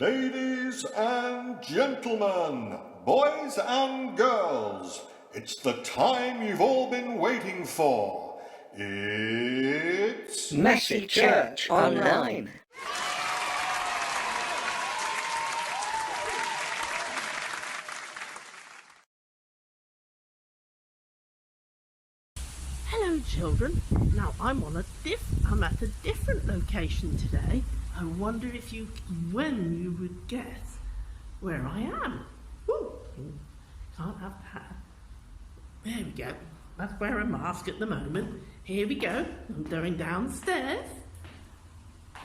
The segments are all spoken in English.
Ladies and gentlemen, boys and girls, it's the time you've all been waiting for. It's Messy Church Online. Hello children, now I'm at a different location today. I wonder when you would guess where I am. Ooh, can't have that. There we go, must wear a mask at the moment. Here we go, I'm going downstairs.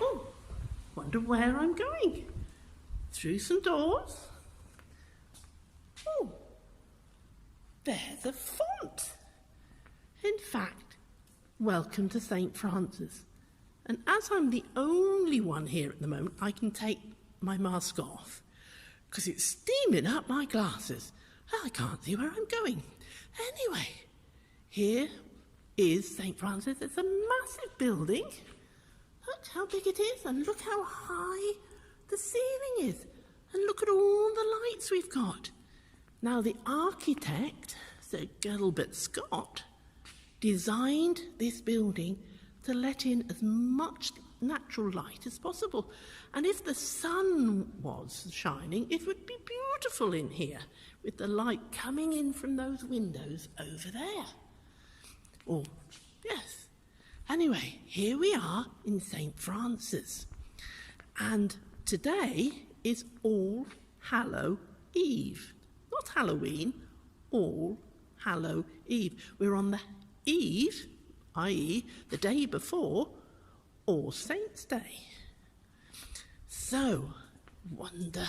Oh, wonder where I'm going. Through some doors. Oh, there's a font. In fact, welcome to St. Francis. And as I'm the only one here at the moment, I can take my mask off because it's steaming up my glasses. I can't see where I'm going. Anyway, here is St. Francis. It's a massive building. Look how big it is and look how high the ceiling is. And look at all the lights we've got. Now, the architect, Sir Gilbert Scott, designed this building to let in as much natural light as possible. And if the sun was shining, it would be beautiful in here with the light coming in from those windows over there. Oh, yes. Anyway, here we are in St. Francis. And today is All Hallow Eve. Not Halloween, All Hallow Eve. We're on the Eve, i.e. the day before All Saints' Day. So, wonder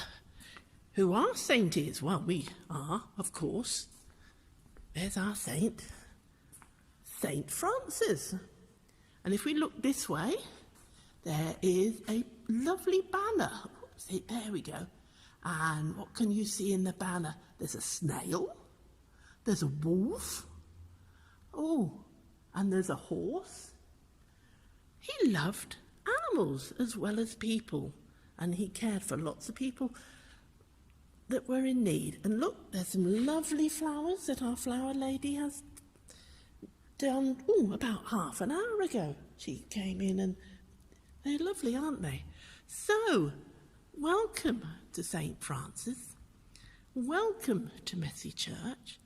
who our saint is. Well, we are, of course. There's our saint, St. Francis. And if we look this way, there is a lovely banner. Oops, there we go. And what can you see in the banner? There's a snail, there's a wolf, oh, and there's a horse. He loved animals as well as people, and he cared for lots of people that were in need. And look, there's some lovely flowers that our flower lady has done, about half an hour ago. She came in and they're lovely, aren't they? So, welcome to St. Francis. Welcome to Messy Church.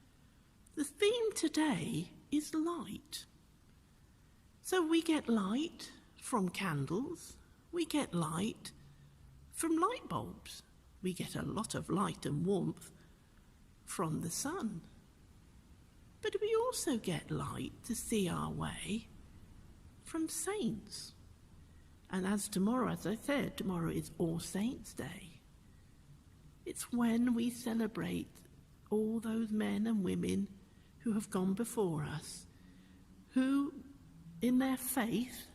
The theme today is light. So we get light from candles, we get light from light bulbs, we get a lot of light and warmth from the sun. But we also get light to see our way from saints. And as I said, tomorrow is All Saints' Day. It's when we celebrate all those men and women who have gone before us, who in their faith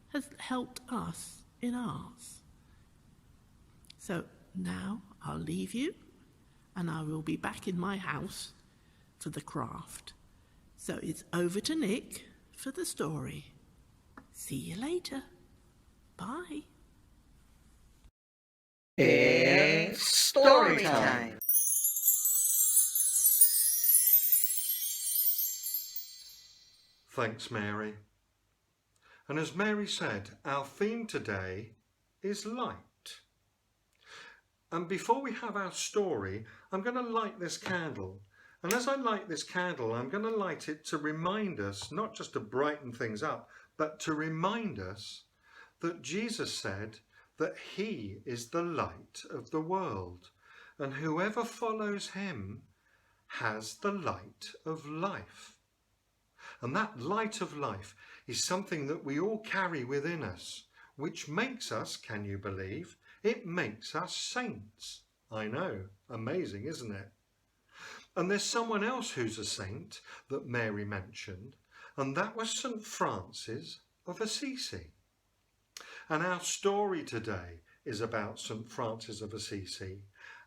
has helped us in ours. So now I'll leave you and I will be back in my house for the craft. So it's over to Nick for the story. See you later. Bye. It's story time. Thanks, Mary. And as Mary said, our theme today is light. And before we have our story, I'm going to light this candle. And as I light this candle, I'm going to light it to remind us, not just to brighten things up, but to remind us that Jesus said that he is the light of the world. And whoever follows him has the light of life. And that light of life is something that we all carry within us, which makes us, can you believe, it makes us saints. I know, amazing, isn't it? And there's someone else who's a saint that Mary mentioned, and that was St. Francis of Assisi. And our story today is about St. Francis of Assisi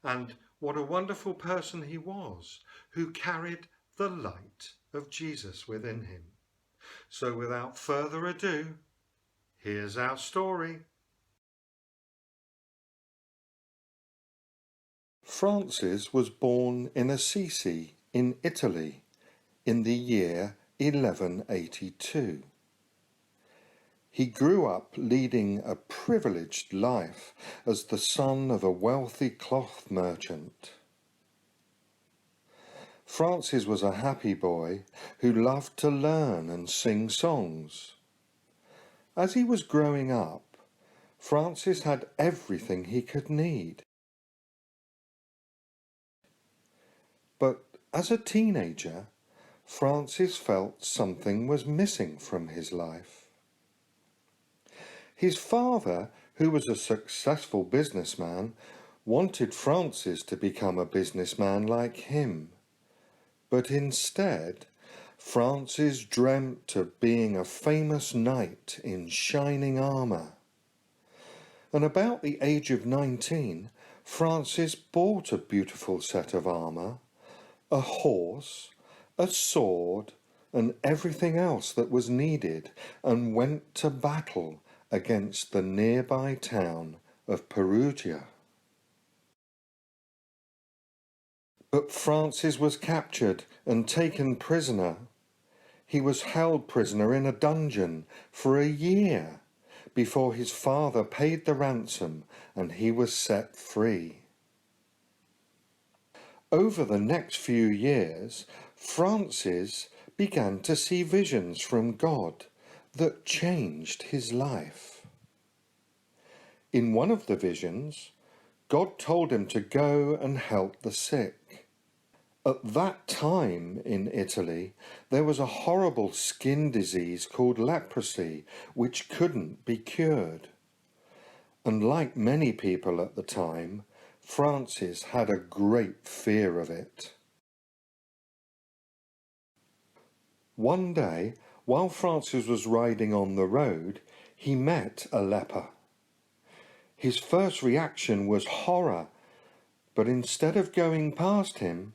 and what a wonderful person he was, who carried the light of Jesus within him. So without further ado, here's our story. Francis was born in Assisi in Italy in the year 1182. He grew up leading a privileged life as the son of a wealthy cloth merchant. Francis was a happy boy who loved to learn and sing songs. As he was growing up, Francis had everything he could need. But as a teenager, Francis felt something was missing from his life. His father, who was a successful businessman, wanted Francis to become a businessman like him. But instead, Francis dreamt of being a famous knight in shining armour. And about the age of 19, Francis bought a beautiful set of armour, a horse, a sword, and everything else that was needed, and went to battle against the nearby town of Perugia. But Francis was captured and taken prisoner. He was held prisoner in a dungeon for a year before his father paid the ransom and he was set free. Over the next few years, Francis began to see visions from God that changed his life. In one of the visions, God told him to go and help the sick. At that time in Italy, there was a horrible skin disease called leprosy, which couldn't be cured. And like many people at the time, Francis had a great fear of it. One day, while Francis was riding on the road, he met a leper. His first reaction was horror, but instead of going past him,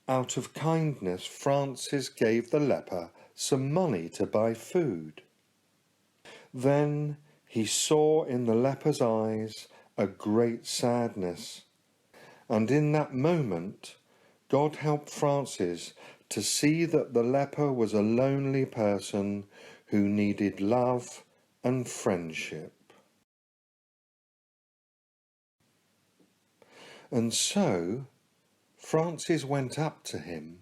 out of kindness, Francis gave the leper some money to buy food. Then he saw in the leper's eyes a great sadness, and in that moment, God helped Francis to see that the leper was a lonely person who needed love and friendship. And so Francis went up to him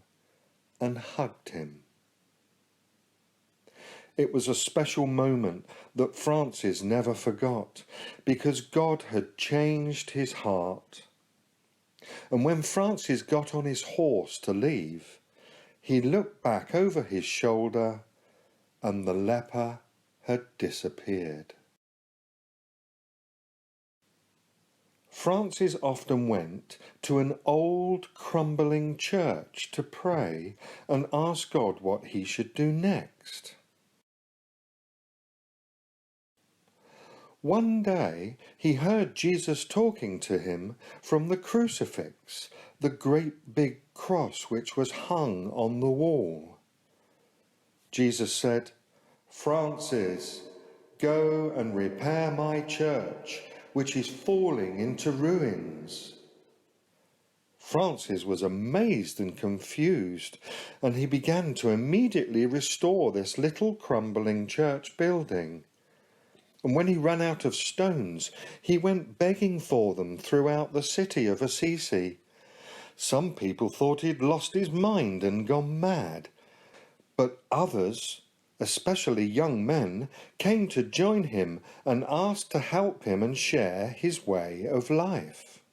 and hugged him. It was a special moment that Francis never forgot, because God had changed his heart. And when Francis got on his horse to leave, he looked back over his shoulder and the leper had disappeared. Francis often went to an old crumbling church to pray and ask God what he should do next. One day he heard Jesus talking to him from the crucifix, the great big cross which was hung on the wall. Jesus said, "Francis, go and repair my church, which is falling into ruins." Francis was amazed and confused, and he began to immediately restore this little crumbling church building. And when he ran out of stones, he went begging for them throughout the city of Assisi. Some people thought he'd lost his mind and gone mad, but others, especially young men, came to join him and asked to help him and share his way of life.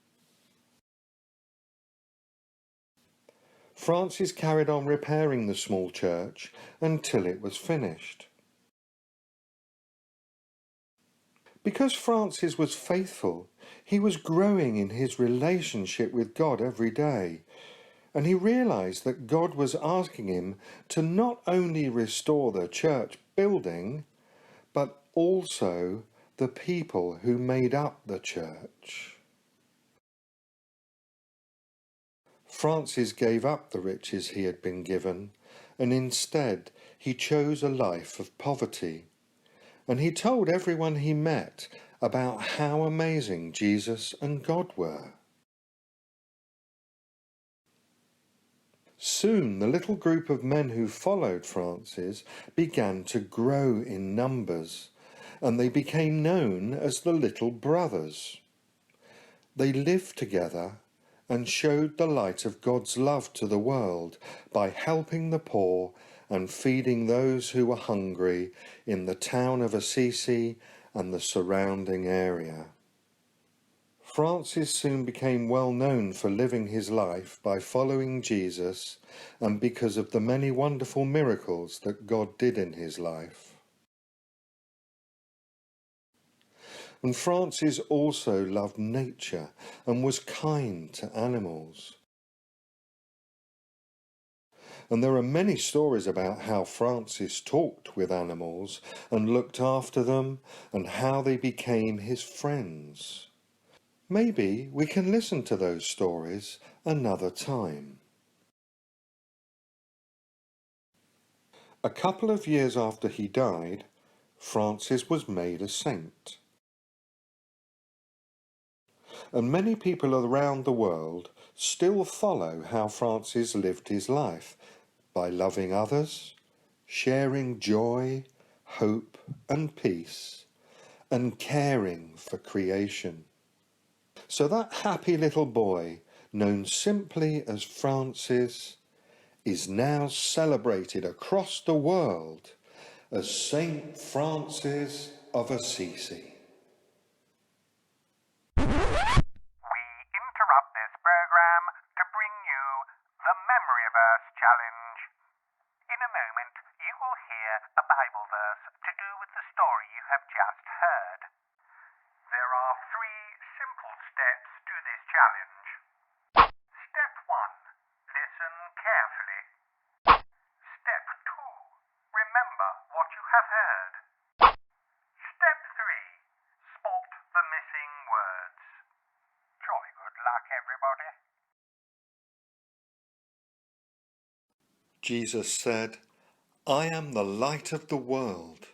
Francis carried on repairing the small church until it was finished. Because Francis was faithful, he was growing in his relationship with God every day, and he realized that God was asking him to not only restore the church building, but also the people who made up the church. Francis gave up the riches he had been given, and instead he chose a life of poverty. And he told everyone he met about how amazing Jesus and God were. Soon the little group of men who followed Francis began to grow in numbers, and they became known as the Little Brothers. They lived together and showed the light of God's love to the world by helping the poor and feeding those who were hungry in the town of Assisi and the surrounding area. Francis soon became well known for living his life by following Jesus and because of the many wonderful miracles that God did in his life. And Francis also loved nature and was kind to animals. And there are many stories about how Francis talked with animals and looked after them and how they became his friends. Maybe we can listen to those stories another time. A couple of years after he died, Francis was made a saint. And many people around the world still follow how Francis lived his life by loving others, sharing joy, hope and peace, and caring for creation. So that happy little boy, known simply as Francis, is now celebrated across the world as Saint Francis of Assisi. We interrupt this program to bring you the Memory Verse Challenge. In a moment, you will hear a Bible verse to do with the story you have just heard. There are 3 simple steps to this challenge. Step 1. Listen carefully. Step 2. Remember what you have heard. Step 3. Spot the missing words. Jolly good luck, everybody. Jesus said, "I am the light of the world.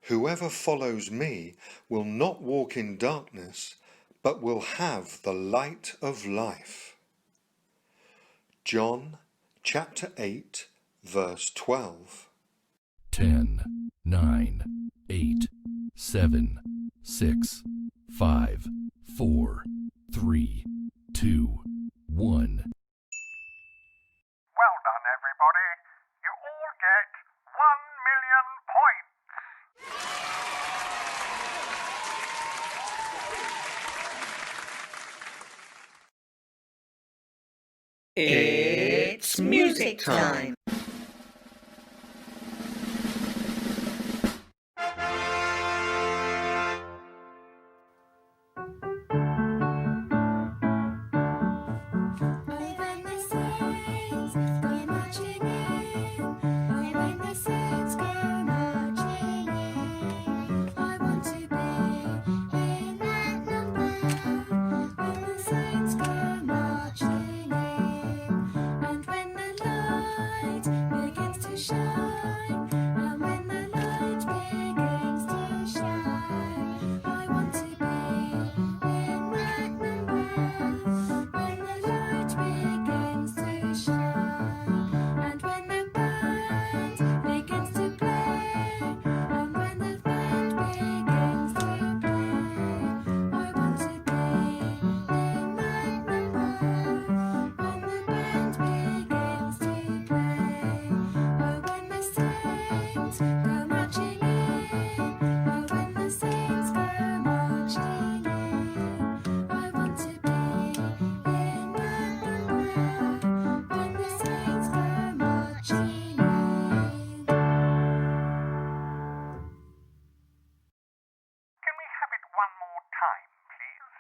Whoever follows me will not walk in darkness, but will have the light of life." John chapter 8, verse 12. 10, 9, 8, 7, 6, 5, 4, 3, 2, 1. Well done, everybody. You all get 1,000,000 points. It's music time. Can we have it one more time, please?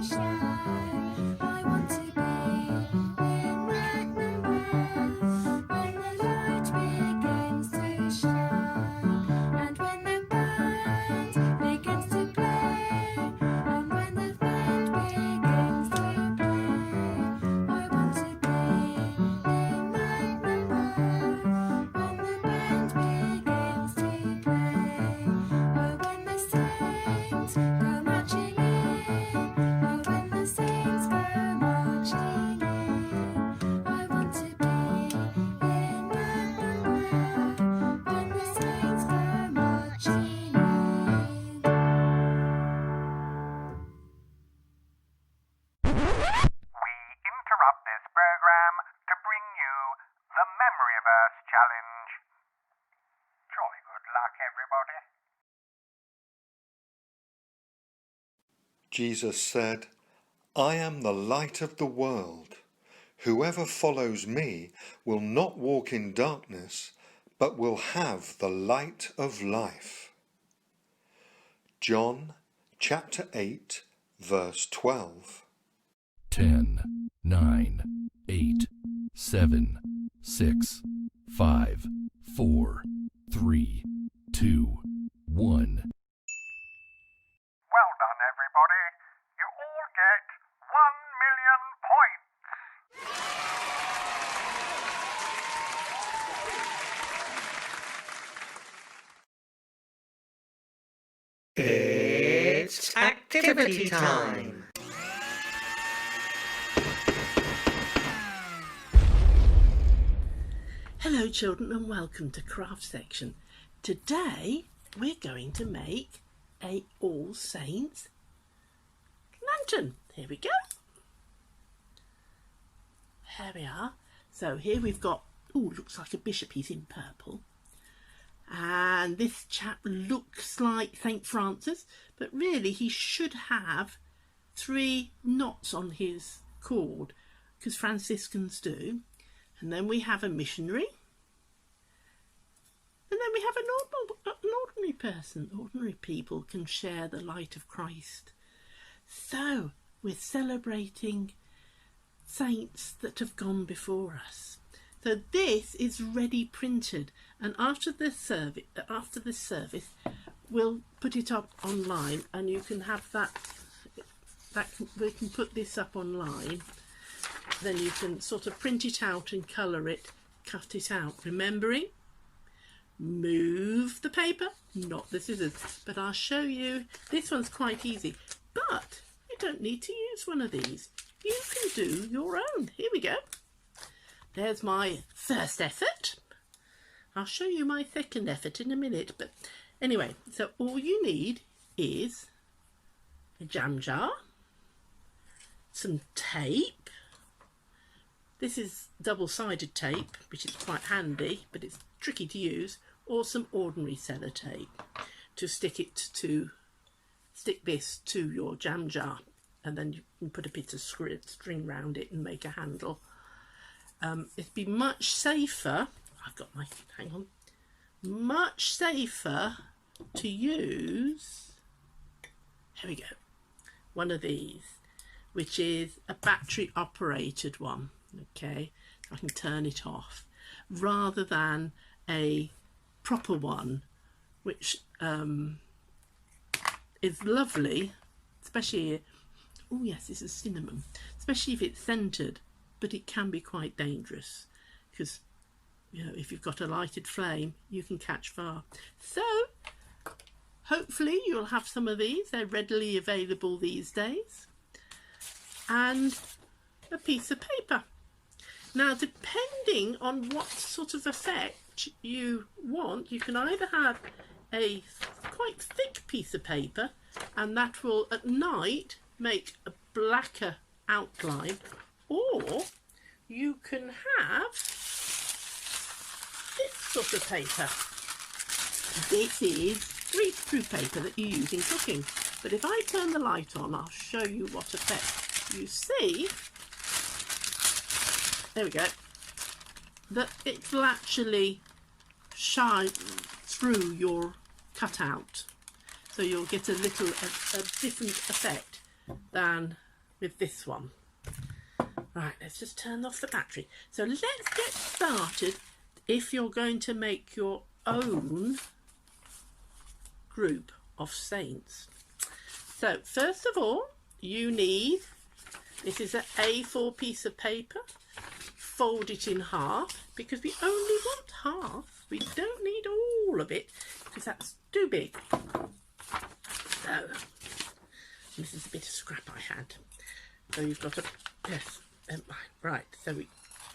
Shine, I want to be Jesus said, I am the light of the world. Whoever follows me will not walk in darkness, but will have the light of life. John chapter 8, verse 12. 10, 9, 8, 7, 6, 5, 4, 3, 2, 1. Well done, everybody. You all get 1 million points. It's activity time. Hello children and welcome to Craft Section. Today we're going to make a All Saints lantern. Here we go. There we are. So here we've got, oh, looks like a bishop, he's in purple. And this chap looks like St. Francis, but really he should have 3 knots on his cord, because Franciscans do. And then we have a missionary. And then we have an ordinary person. Ordinary people can share the light of Christ. So we're celebrating saints that have gone before us. So this is ready printed, and after this service, we'll put it up online, and you can have we can put this up online. Then you can sort of print it out and colour it, cut it out, remembering, move the paper, not the scissors. But I'll show you, this one's quite easy, but you don't need to use one of these. You can do your own. Here we go. There's my first effort. I'll show you my second effort in a minute. But anyway, so all you need is a jam jar, some tape. This is double-sided tape, which is quite handy, but it's tricky to use, or some ordinary sellotape to stick this to your jam jar, and then you can put a bit of string round it and make a handle. It'd be much safer, much safer to use, here we go, one of these, which is a battery operated one. Okay, I can turn it off, rather than a proper one, which is lovely, especially, oh yes, this is cinnamon, especially if it's centered, but it can be quite dangerous because, you know, if you've got a lighted flame, you can catch fire. So hopefully you'll have some of these. They're readily available these days, and a piece of paper. Now, depending on what sort of effect you want, you can either have a quite thick piece of paper, and that will at night make a blacker outline, or you can have this sort of paper. This is greaseproof paper that you use in cooking, but if I turn the light on, I'll show you what effect you see. There we go, that it will actually shine through your cutout, so you'll get a different effect than with this one. Right, let's just turn off the battery. So let's get started if you're going to make your own group of saints. So first of all, you need, this is an A4 piece of paper. Fold it in half, because we only want half. We don't need all of it, because that's too big. So this is a bit of scrap I had. So you've got a, yes, right. So we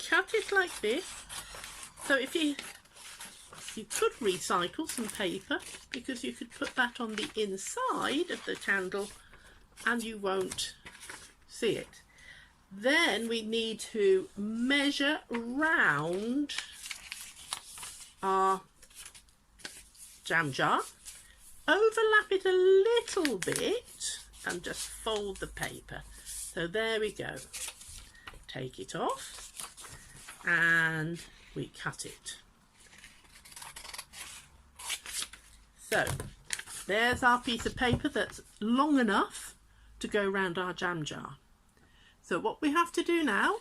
cut it like this. So if you could recycle some paper, because you could put that on the inside of the candle and you won't see it. Then we need to measure round our jam jar, overlap it a little bit and just fold the paper. So there we go. Take it off and we cut it. So there's our piece of paper that's long enough to go around our jam jar. So what we have to do now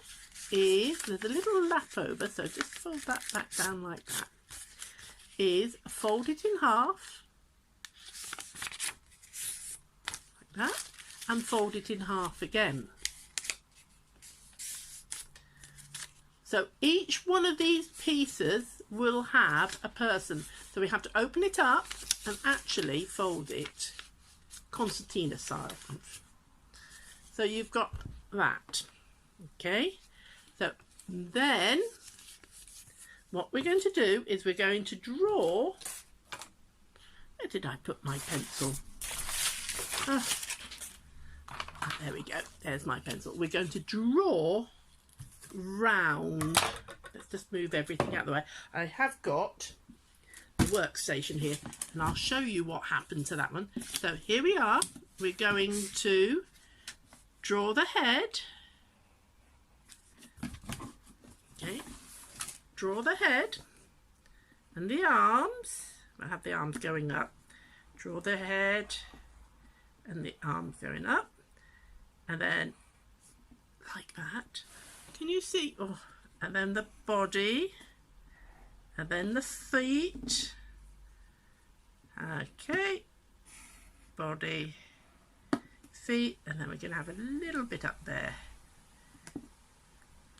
is, there's a little lap over, so just fold that back down like that, is fold it in half, like that, and fold it in half again. So each one of these pieces will have a person. So we have to open it up and actually fold it concertina style. So you've got that. Okay. So then what we're going to do is we're going to draw. Where did I put my pencil? Oh, there we go. There's my pencil. We're going to draw round. Let's just move everything out of the way. I have got the workstation here and I'll show you what happened to that one. So here we are. We're going to draw the head. Okay. Draw the head and the arms. I have the arms going up. Draw the head and the arms going up, and then like that. Can you see? Oh, and then the body, and then the feet. Okay, body, feet, and then we're going to have a little bit up there.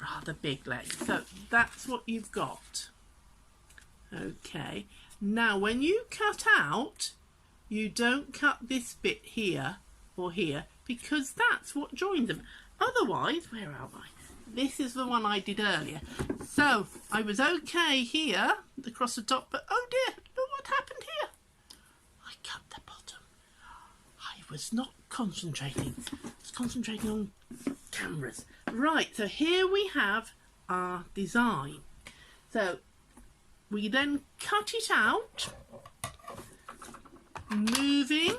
Rather big legs. So that's what you've got. Okay, now when you cut out, you don't cut this bit here or here, because that's what joins them. Otherwise, where am I? This is the one I did earlier. So I was okay here across the top, but oh dear, look what happened here. I cut the bottom. I was not concentrating. I was concentrating on cameras. Right, so here we have our design. So we then cut it out, moving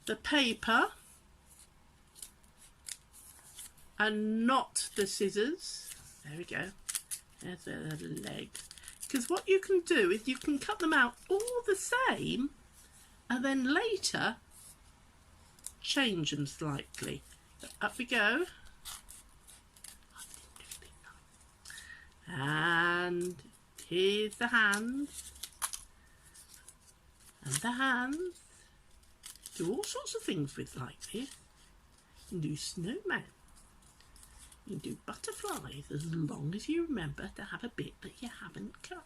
the paper and not the scissors. There we go. There's the leg. Because what you can do is you can cut them out all the same and then later change them slightly. So up we go. And here's the hands. And the hands. Do all sorts of things with like this. You can do snowman. You can do butterflies, as long as you remember to have a bit that you haven't cut.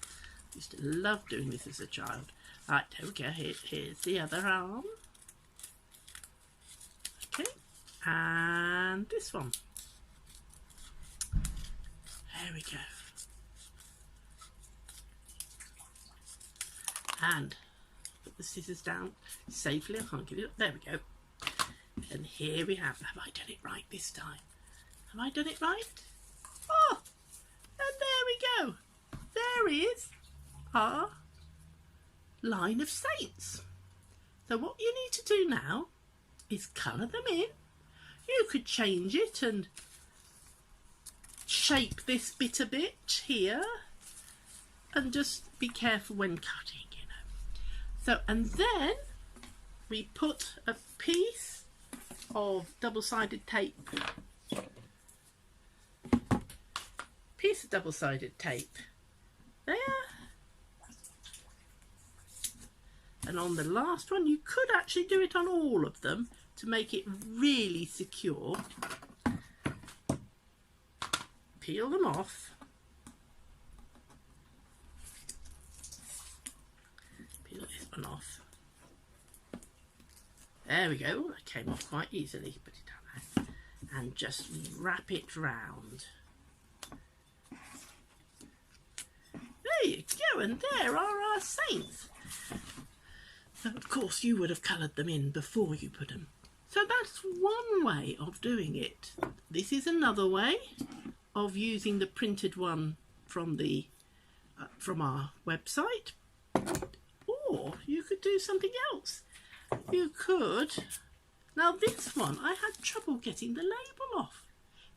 I used to love doing this as a child. Right, there we go. Here's the other arm. Okay, and this one. There we go. And put the scissors down safely. I can't get it up. There we go. And here we have I done it right this time? Have I done it right? Oh, and there we go. There is our line of saints. So what you need to do now is colour them in. You could change it and shape this bit a bit here, and just be careful when cutting, you know. So, and then we put a piece of double-sided tape. Double-sided tape there, and on the last one you could actually do it on all of them to make it really secure. Peel them off, peel this one off. There we go. That came off quite easily. Put it down there and just wrap it round. There you go, and there are our saints. So of course you would have coloured them in before you put them. So that's one way of doing it. This is another way of using the printed one from the from our website. Or you could do something else. you could. Now this one, I had trouble getting the label off.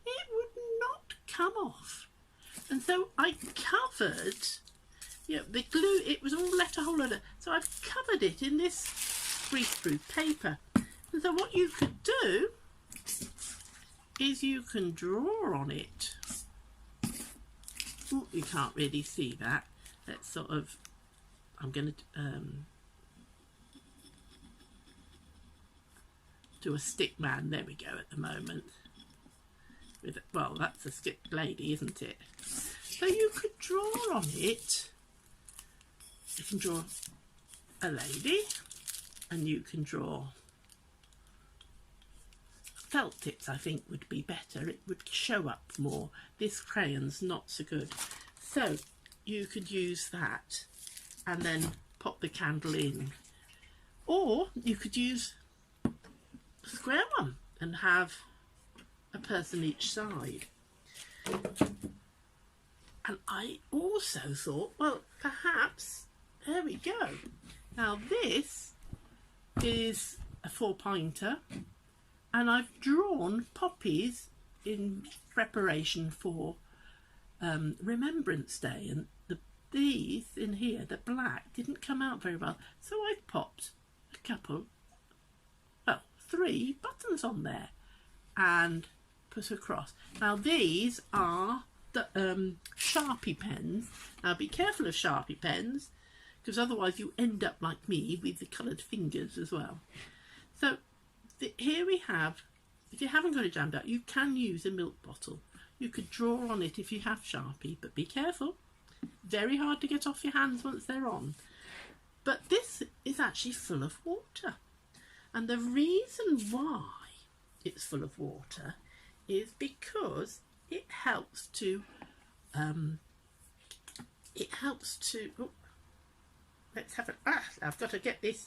It would not come off. And so I covered, the glue, it was all left a whole lot of, so I've covered it in this greaseproof paper. And so what you could do is you can draw on it. Ooh, you can't really see that. Let's sort of, I'm going to do a stick man. There we go at the moment. Well, that's a stick lady, isn't it? So you could draw on it. You can draw a lady, and you can draw felt tips. I think would be better. It would show up more. This crayon's not so good. So you could use that and then pop the candle in. Or you could use a square one and have a person each side. And I also thought, well, perhaps, there we go. Now this is a 4-pointer, and I've drawn poppies in preparation for Remembrance Day, and these in here, the black, didn't come out very well, so I've popped a couple, well, 3 buttons on there and put across. Now these are the Sharpie pens. Now be careful of Sharpie pens, because otherwise you end up like me with the coloured fingers as well. So here we have, if you haven't got it jammed out, you can use a milk bottle. You could draw on it if you have Sharpie, but be careful. Very hard to get off your hands once they're on. But this is actually full of water. And the reason why it's full of water is because it helps to, oh, let's have it, I've got to get this.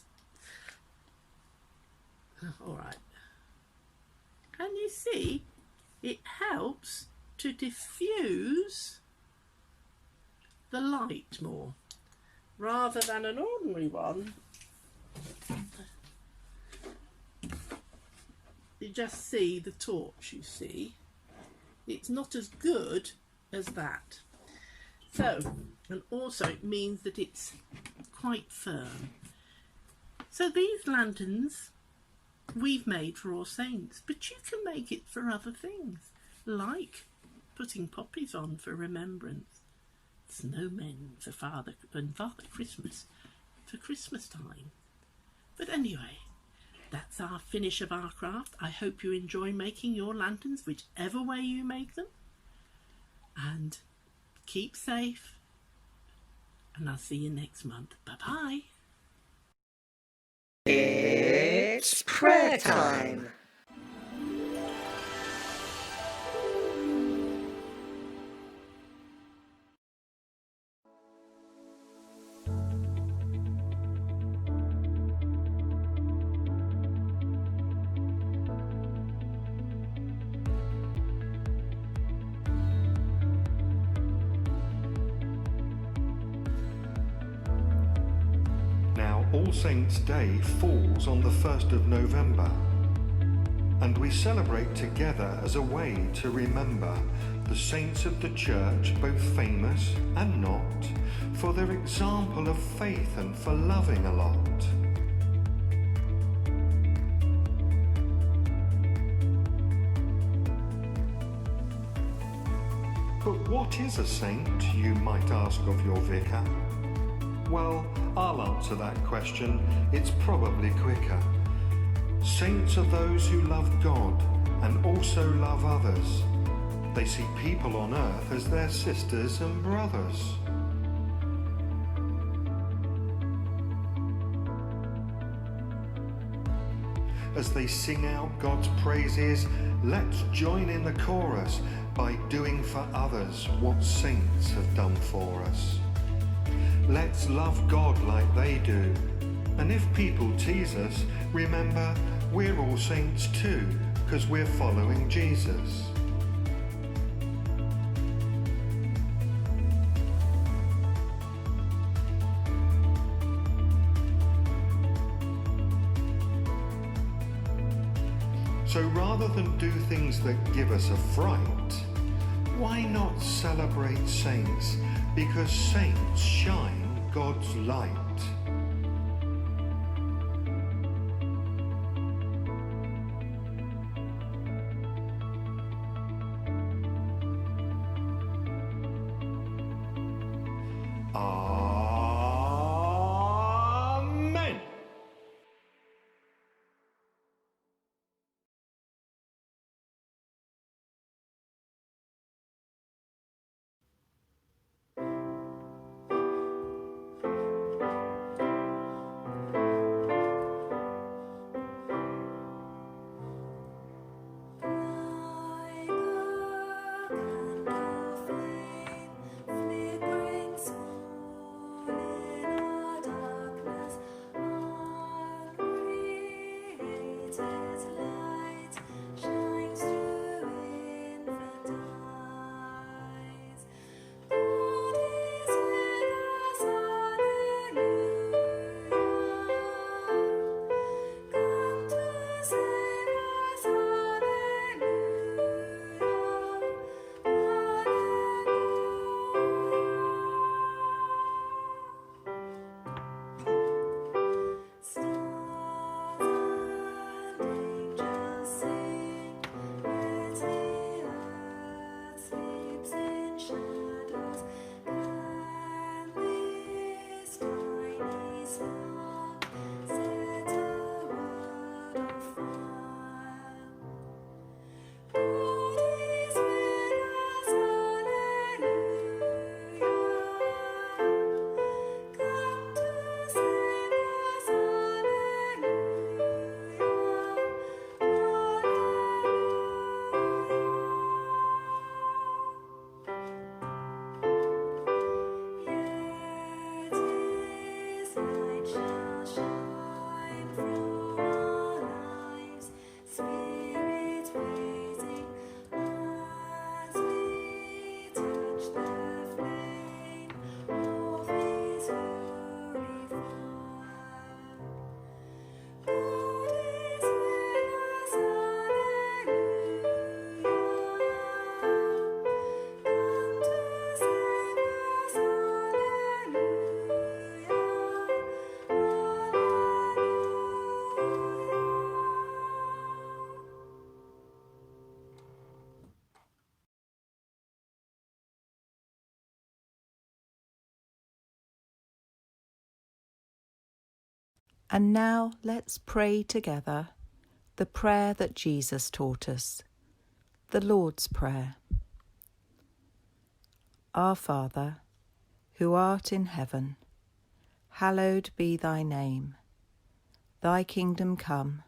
All right. Can you see? It helps to diffuse the light more, rather than an ordinary one. You just see the torch, you see. It's not as good as that. So, and also it means that it's quite firm. So these lanterns we've made for All Saints, but you can make it for other things, like putting poppies on for remembrance, snowmen for Father Christmas, for Christmas time. But anyway, that's our finish of our craft. I hope you enjoy making your lanterns, whichever way you make them, and keep safe, and I'll see you next month. Bye-bye. It's prayer time. All Saints' Day falls on the 1st of November, and we celebrate together as a way to remember the saints of the Church, both famous and not, for their example of faith and for loving a lot. But what is a saint, you might ask of your vicar? Well, I'll answer that question. It's probably quicker. Saints are those who love God and also love others. They see people on earth as their sisters and brothers. As they sing out God's praises, let's join in the chorus by doing for others what saints have done for us. Let's love God like they do. And if people tease us, remember, we're all saints too, because we're following Jesus. So rather than do things that give us a fright, why not celebrate saints? Because saints shine God's light. Amen. And now let's pray together the prayer that Jesus taught us, the Lord's Prayer. Our Father, who art in heaven, hallowed be thy name. Thy kingdom come,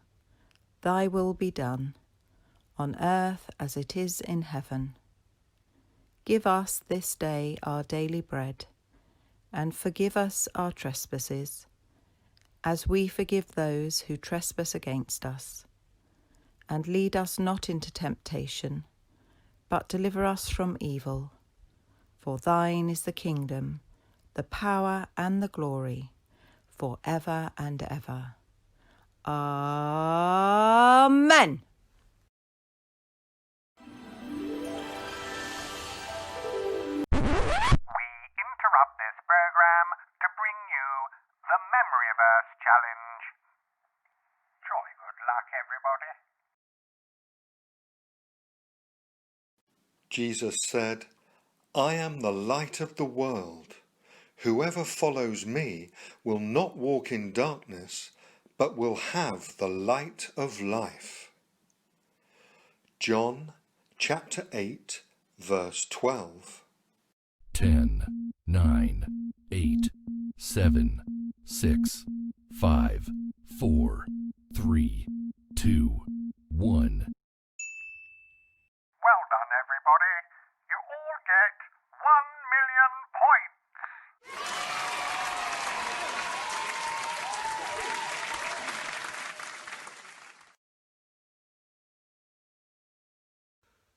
thy will be done, on earth as it is in heaven. Give us this day our daily bread, and forgive us our trespasses, as we forgive those who trespass against us. And lead us not into temptation, but deliver us from evil. For thine is the kingdom, the power and the glory, for ever and ever. Amen. We interrupt this program to bring you the Memory Verse Challenge. Jolly good luck, everybody. Jesus said, I am the light of the world. Whoever follows me will not walk in darkness, but will have the light of life. John chapter 8, verse 12. 10, 9, 8, 7, 6, 5, 4, 3, 2, 1. Well done, everybody. You all get 1 million points.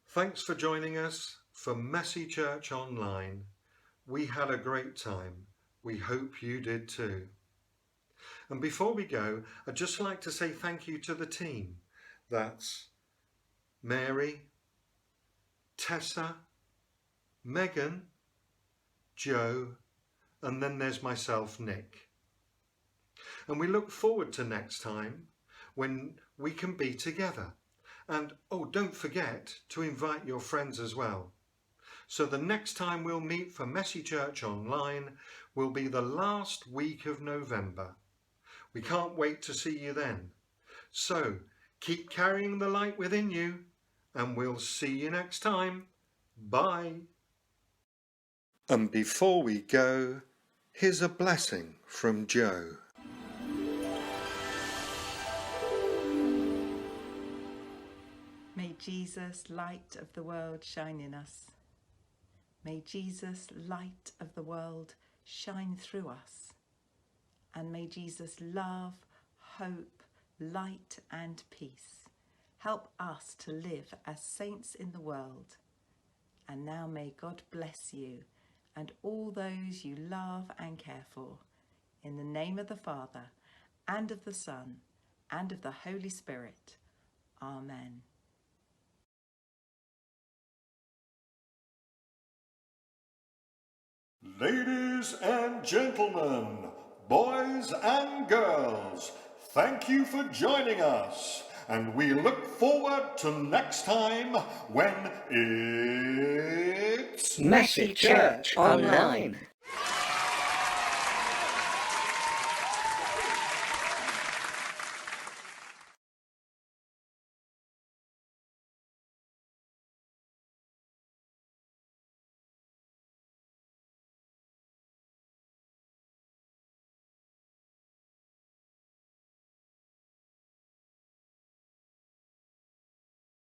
Thanks for joining us for Messy Church Online. We had a great time. We hope you did too. And before we go, I'd just like to say thank you to the team. That's Mary, Tessa, Megan, Joe, and then there's myself, Nick. And we look forward to next time when we can be together. And oh, don't forget to invite your friends as well. So the next time we'll meet for Messy Church Online will be the last week of November. We can't wait to see you then. So keep carrying the light within you, and we'll see you next time. Bye. And before we go, here's a blessing from Joe. May Jesus, light of the world, shine in us. May Jesus, light of the world, shine through us. And may Jesus' love, hope, light and peace help us to live as saints in the world. And now may God bless you and all those you love and care for. In the name of the Father, and of the Son, and of the Holy Spirit. Amen. Ladies and gentlemen, boys and girls, thank you for joining us, and we look forward to next time when it's Messy Church Online.